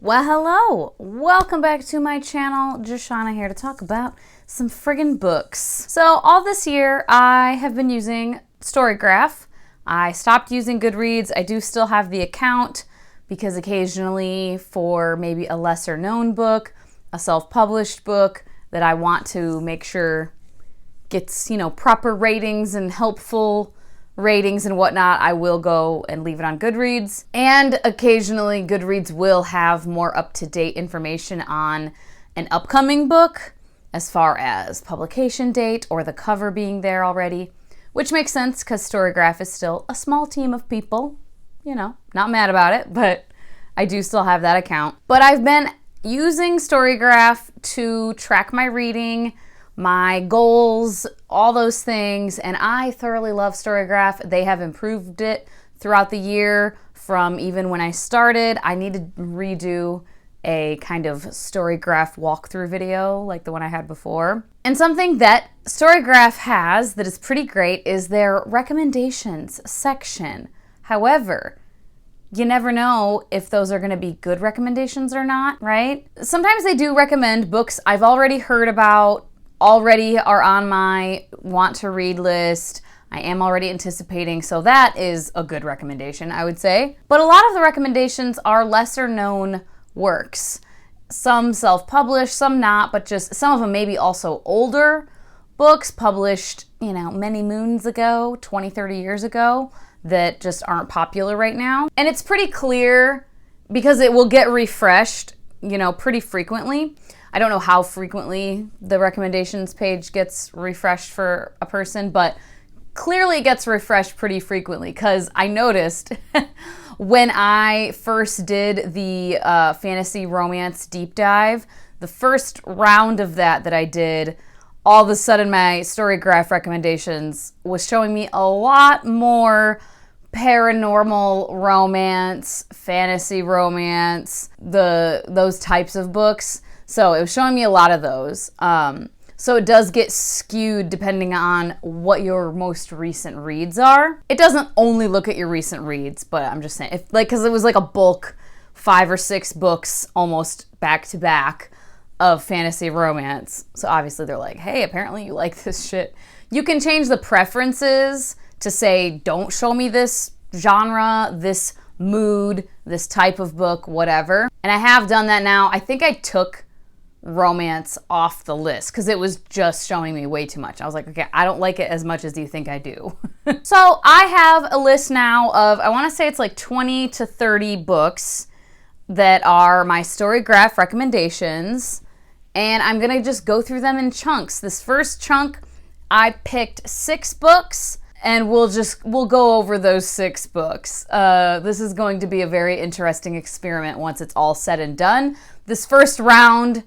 Well, hello! Welcome back to my channel. Jashana here to talk about some friggin' books. So all this year I have been using Storygraph. I stopped using Goodreads. I do still have the account because occasionally for maybe a lesser known book, a self-published book that I want to make sure gets, proper ratings and helpful ratings and whatnot, I will go and leave it on Goodreads. And occasionally Goodreads will have more up-to-date information on an upcoming book as far as publication date or the cover being there already, which makes sense because Storygraph is still a small team of people. Not mad about it, but I do still have that account. But I've been using Storygraph to track my reading, my goals, all those things, and I thoroughly love Storygraph. They have improved it throughout the year from even when I started. I need to redo a kind of Storygraph walkthrough video like the one I had before. And something that Storygraph has that is pretty great is their recommendations section. However, you never know if those are going to be good recommendations or not, right? Sometimes they do recommend books I've already heard about, already are on my want to read list. I am already anticipating, so that is a good recommendation, I would say. But a lot of the recommendations are lesser known works. Some self-published, some not, but just some of them maybe also older books published, many moons ago, 20, 30 years ago, that just aren't popular right now. And it's pretty clear because it will get refreshed, pretty frequently. I don't know how frequently the recommendations page gets refreshed for a person, but clearly it gets refreshed pretty frequently because I noticed when I first did the fantasy romance deep dive, the first round of that I did, all of a sudden my Storygraph recommendations was showing me a lot more paranormal romance, fantasy romance, those types of books. So it was showing me a lot of those. So it does get skewed depending on what your most recent reads are. It doesn't only look at your recent reads, but I'm just saying, because it was like a bulk 5 or 6 books almost back to back of fantasy romance. So obviously they're like, hey, apparently you like this shit. You can change the preferences to say, don't show me this genre, this mood, this type of book, whatever. And I have done that now. I think I took romance off the list because it was just showing me way too much. I was like, okay, I don't like it as much as you think I do. So I have a list now of, I want to say it's like 20 to 30 books that are my Storygraph recommendations. And I'm going to just go through them in chunks. This first chunk, I picked 6 books and we'll go over those 6 books. This is going to be a very interesting experiment once it's all said and done. This first round,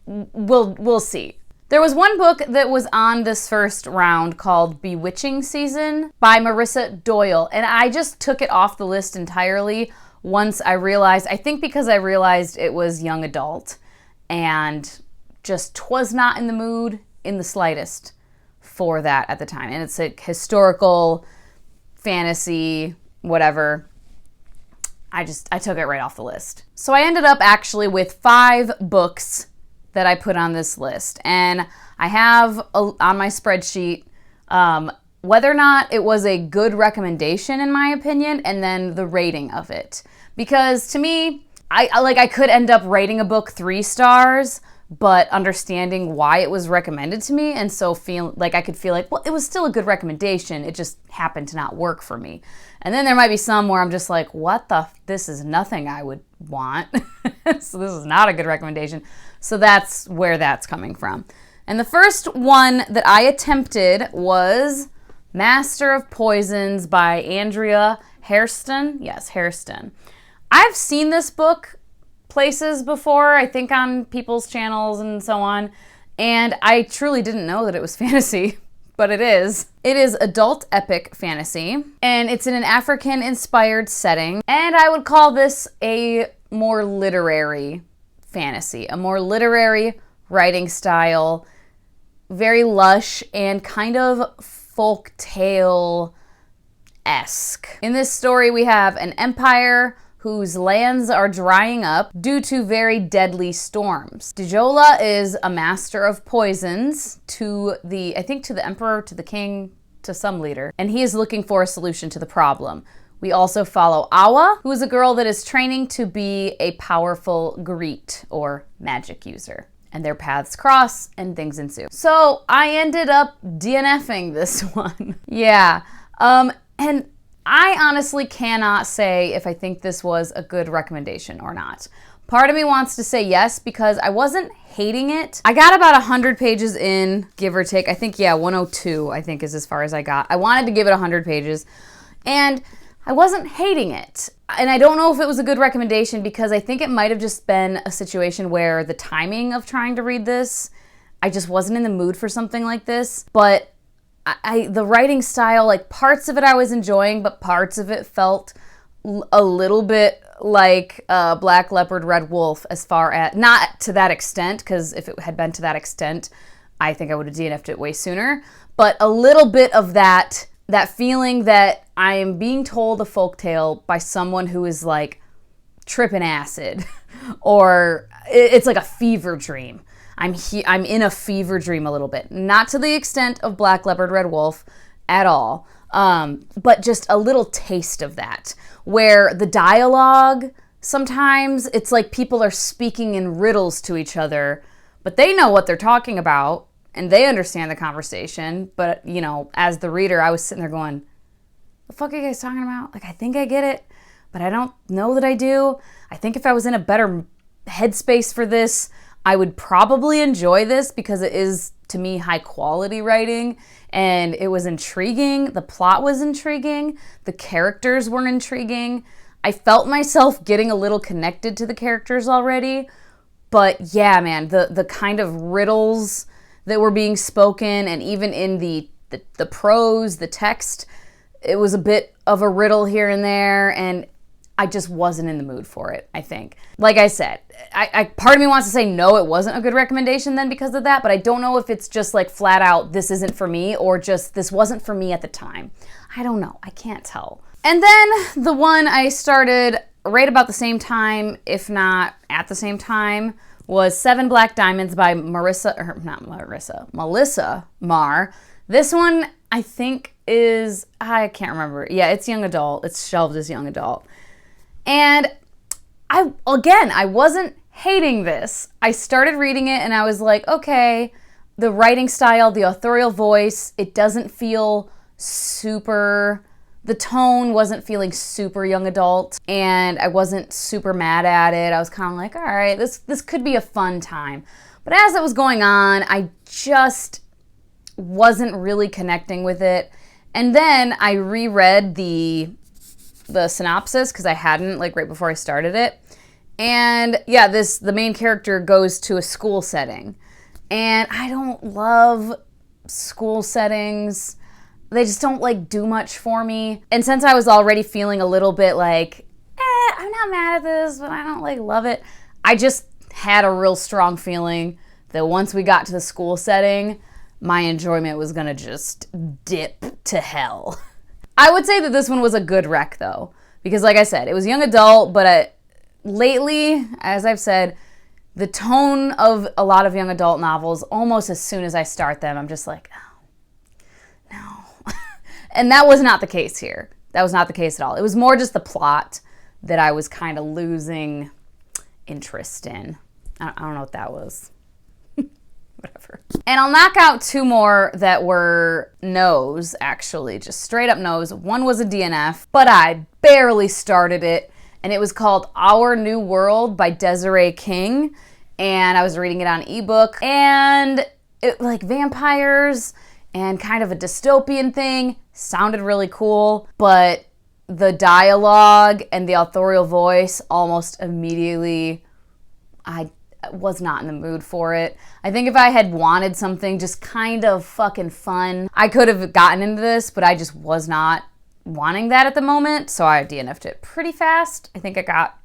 we'll see. There was one book that was on this first round called Bewitching Season by Marissa Doyle, and I just took it off the list entirely once I realized, I think because I realized it was young adult and just was not in the mood in the slightest for that at the time. And it's like historical, fantasy, whatever. I took it right off the list. So I ended up actually with 5 books that I put on this list. And I have on my spreadsheet whether or not it was a good recommendation in my opinion, and then the rating of it. Because to me, I could end up rating a book 3 stars, but understanding why it was recommended to me, and so I could feel like, well, it was still a good recommendation, it just happened to not work for me. And then there might be some where I'm just like, this is nothing I would want. So this is not a good recommendation. So that's where that's coming from. And the first one that I attempted was Master of Poisons by Andrea Hairston. Yes, Hairston. I've seen this book places before, I think on people's channels and so on, and I truly didn't know that it was fantasy, but it is. It is adult epic fantasy, and it's in an African-inspired setting, and I would call this a more literary fantasy, a more literary writing style, very lush and kind of folk tale-esque. In this story, we have an empire whose lands are drying up due to very deadly storms. Djola is a master of poisons to the emperor, to the king, to some leader, and he is looking for a solution to the problem. We also follow Awa, who is a girl that is training to be a powerful Greet, or magic user. And their paths cross and things ensue. So I ended up DNFing this one. Yeah, and I honestly cannot say if I think this was a good recommendation or not. Part of me wants to say yes because I wasn't hating it. I got about 100 pages in, give or take. I think, yeah, 102 I think is as far as I got. I wanted to give it 100 pages and I wasn't hating it. And I don't know if it was a good recommendation because I think it might have just been a situation where the timing of trying to read this, I just wasn't in the mood for something like this. But the writing style, like parts of it I was enjoying, but parts of it felt a little bit like Black Leopard, Red Wolf, as far as, not to that extent, because if it had been to that extent, I think I would have DNF'd it way sooner, but a little bit of that feeling that I am being told a folktale by someone who is like tripping acid, or it's like a fever dream. I'm in a fever dream a little bit, not to the extent of Black Leopard, Red Wolf at all, but just a little taste of that, where the dialogue, sometimes it's like people are speaking in riddles to each other, but they know what they're talking about and they understand the conversation. But, you know, as the reader, I was sitting there going, the fuck are you guys talking about? Like, I think I get it, but I don't know that I do. I think if I was in a better headspace for this, I would probably enjoy this because it is, to me, high quality writing, and it was intriguing. The plot was intriguing. The characters were intriguing. I felt myself getting a little connected to the characters already. But yeah, man, the kind of riddles that were being spoken, and even in the prose, the text, it was a bit of a riddle here and there, and I just wasn't in the mood for it, I think. Like I said, part of me wants to say no, it wasn't a good recommendation then because of that, but I don't know if it's just like flat out, this isn't for me, or just this wasn't for me at the time. I don't know, I can't tell. And then the one I started right about the same time, if not at the same time, was 7 Black Diamonds by Melissa Marr. This one, I think is, I can't remember. Yeah, it's young adult. It's shelved as young adult. And I wasn't hating this. I started reading it and I was like, okay, the writing style, the authorial voice, it doesn't feel super, the tone wasn't feeling super young adult, and I wasn't super mad at it. I was kind of like, all right, this could be a fun time. But as it was going on, I just wasn't really connecting with it. And then I reread the synopsis because I hadn't, like, right before I started it. And yeah, the main character goes to a school setting. And I don't love school settings. They just don't, like, do much for me. And since I was already feeling a little bit like, I'm not mad at this, but I don't, like, love it, I just had a real strong feeling that once we got to the school setting, my enjoyment was gonna just dip to hell. I would say that this one was a good rec, though, because like I said, it was young adult, but lately, as I've said, the tone of a lot of young adult novels, almost as soon as I start them, I'm just like, oh, no. And that was not the case here. That was not the case at all. It was more just the plot that I was kind of losing interest in. I don't know what that was. Whatever. And I'll knock out 2 more that were no's, actually, just straight up no's. One was a DNF, but I barely started it, and it was called Our New World by Desiree King, and I was reading it on ebook, and it, like, vampires and kind of a dystopian thing, sounded really cool, but the dialogue and the authorial voice almost immediately, I was not in the mood for it. I think if I had wanted something just kind of fucking fun, I could have gotten into this, but I just was not wanting that at the moment, so I DNF'd it pretty fast. I think I got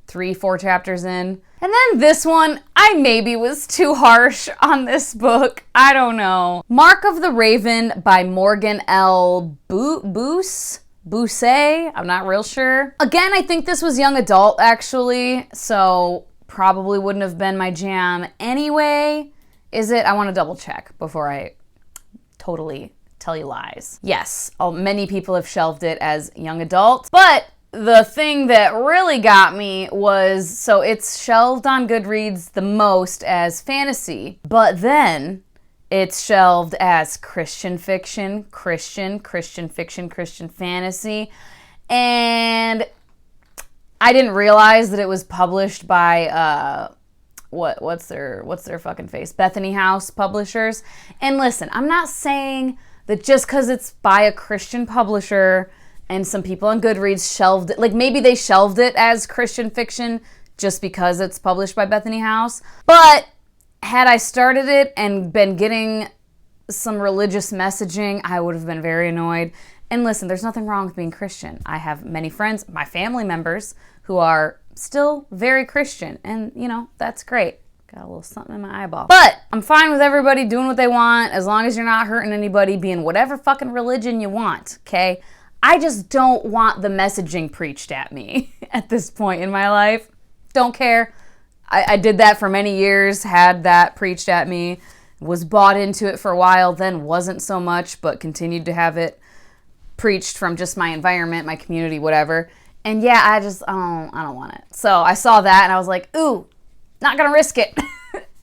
3-4 chapters in. And then this one, I maybe was too harsh on this book. I don't know. Mark of the Raven by Morgan L. Boose. Bousset, I'm not real sure. Again, I think this was young adult actually, so probably wouldn't have been my jam anyway. Is it? I want to double check before I totally tell you lies. Yes, many people have shelved it as young adult, but the thing that really got me was, so it's shelved on Goodreads the most as fantasy, but then it's shelved as Christian fiction, Christian fiction, Christian fantasy. And I didn't realize that it was published by, what's their fucking face? Bethany House Publishers. And listen, I'm not saying that just because it's by a Christian publisher and some people on Goodreads shelved it, like maybe they shelved it as Christian fiction just because it's published by Bethany House. But had I started it and been getting some religious messaging, I would have been very annoyed. And listen, there's nothing wrong with being Christian. I have many friends, my family members, who are still very Christian. And, you know, that's great. Got a little something in my eyeball. But I'm fine with everybody doing what they want as long as you're not hurting anybody, being whatever fucking religion you want, okay? I just don't want the messaging preached at me at this point in my life. Don't care. I did that for many years, had that preached at me, was bought into it for a while, then wasn't so much, but continued to have it preached from just my environment, my community, whatever. And yeah, I don't want it. So I saw that and I was like, ooh, not gonna risk it.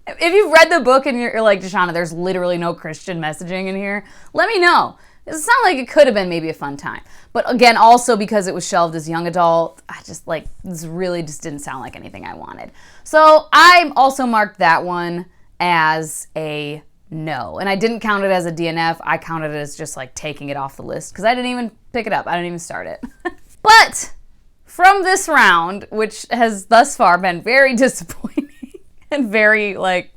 If you've read the book and you're like, Jashana, there's literally no Christian messaging in here, let me know. It sounded like it could have been maybe a fun time. But again, also because it was shelved as young adult, I just like, this really just didn't sound like anything I wanted. So I also marked that one as a no. And I didn't count it as a DNF. I counted it as just like taking it off the list because I didn't even pick it up. I didn't even start it. But from this round, which has thus far been very disappointing and very like,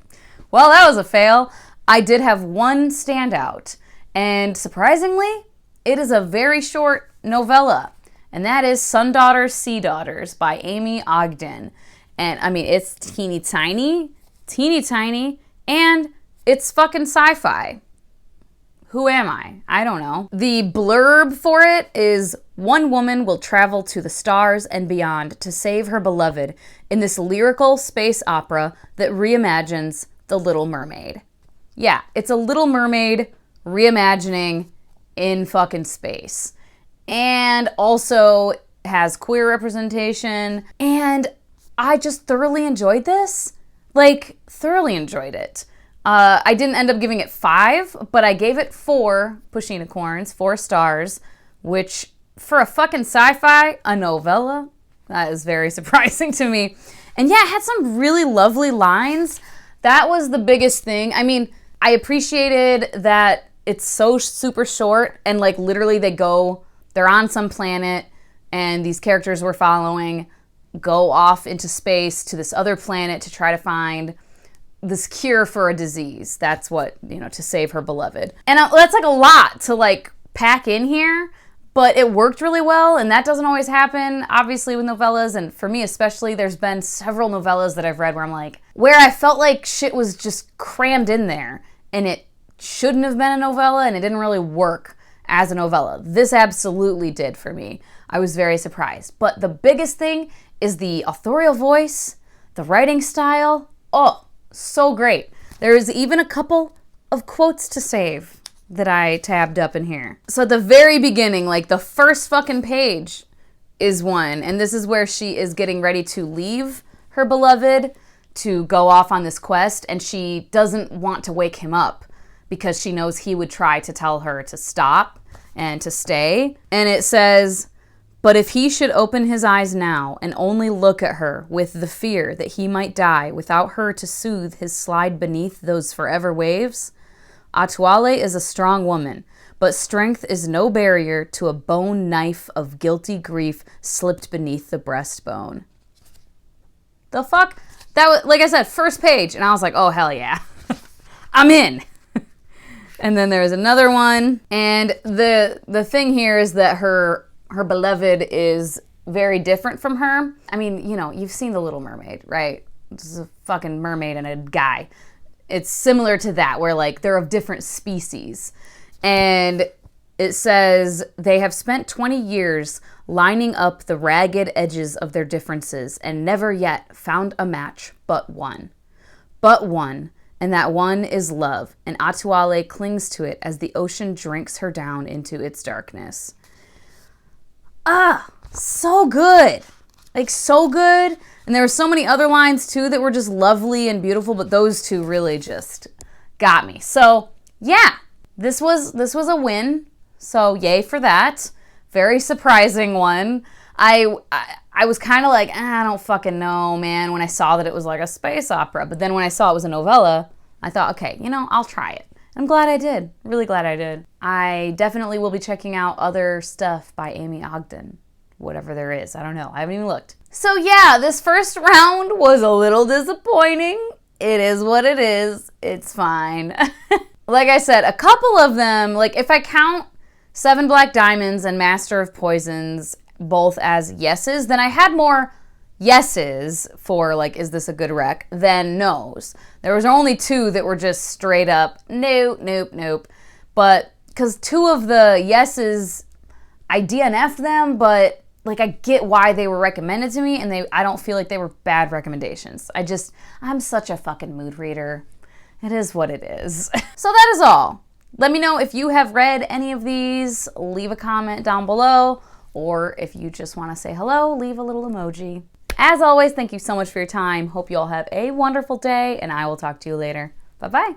well, that was a fail, I did have one standout. And surprisingly, it is a very short novella, and that is Sun Daughters, Sea Daughters by Amy Ogden. And I mean, it's teeny tiny, and it's fucking sci-fi. Who am I? I don't know. The blurb for it is, one woman will travel to the stars and beyond to save her beloved in this lyrical space opera that reimagines The Little Mermaid. Yeah, it's a Little Mermaid reimagining in fucking space. And also has queer representation. And I just thoroughly enjoyed this. Like, thoroughly enjoyed it. I didn't end up giving it 5, but I gave it 4 pushinicorns, 4 stars, which for a fucking sci-fi, a novella, that is very surprising to me. And yeah, it had some really lovely lines. That was the biggest thing. I mean, I appreciated that it's so super short and like literally they're on some planet and these characters we're following go off into space to this other planet to try to find this cure for a disease. That's what, you know, to save her beloved. And that's like a lot to like pack in here, but it worked really well. And that doesn't always happen, obviously, with novellas. And for me especially, there's been several novellas that I've read where I'm like, where I felt like shit was just crammed in there and it shouldn't have been a novella and it didn't really work as a novella. This absolutely did for me. I was very surprised. But the biggest thing is the authorial voice, the writing style. Oh, so great. There is even a couple of quotes to save that I tabbed up in here. So at the very beginning, like the first fucking page is one, and this is where she is getting ready to leave her beloved to go off on this quest, and she doesn't want to wake him up because she knows he would try to tell her to stop and to stay. And it says, but if he should open his eyes now and only look at her with the fear that he might die without her to soothe his slide beneath those forever waves, Atuale is a strong woman, but strength is no barrier to a bone knife of guilty grief slipped beneath the breastbone. The fuck? That was, like I said, first page, and I was like, oh, hell yeah. I'm in. And then there's another one, and the thing here is that her beloved is very different from her. I mean, you know, you've seen The Little Mermaid, right? This is a fucking mermaid and a guy. It's similar to that, where like they're of different species. And It says, they have spent 20 years lining up the ragged edges of their differences and never yet found a match but one. But one, and that one is love, and Atuale clings to it as the ocean drinks her down into its darkness. Ah, so good. Like, so good. And there were so many other lines, too, that were just lovely and beautiful, but those two really just got me. So, yeah, this was a win. So, yay for that. Very surprising one. I was kind of like, I don't fucking know, man, when I saw that it was like a space opera. But then when I saw it was a novella, I thought, okay, I'll try it. I'm glad I did. Really glad I did. I definitely will be checking out other stuff by Amy Ogden. Whatever there is. I don't know. I haven't even looked. So yeah, this first round was a little disappointing. It is what it is. It's fine. Like I said, a couple of them, like if I count Seven Black Diamonds and Master of Poisons both as yeses, then I had more yeses for like, is this a good rec, than no's. There was only two that were just straight up, nope, nope, nope. But because two of the yeses, I DNF'd them, but like I get why they were recommended to me, and I don't feel like they were bad recommendations. I'm such a fucking mood reader. It is what it is. So that is all. Let me know if you have read any of these. Leave a comment down below, or if you just want to say hello, leave a little emoji. As always, thank you so much for your time. Hope you all have a wonderful day, and I will talk to you later. Bye-bye.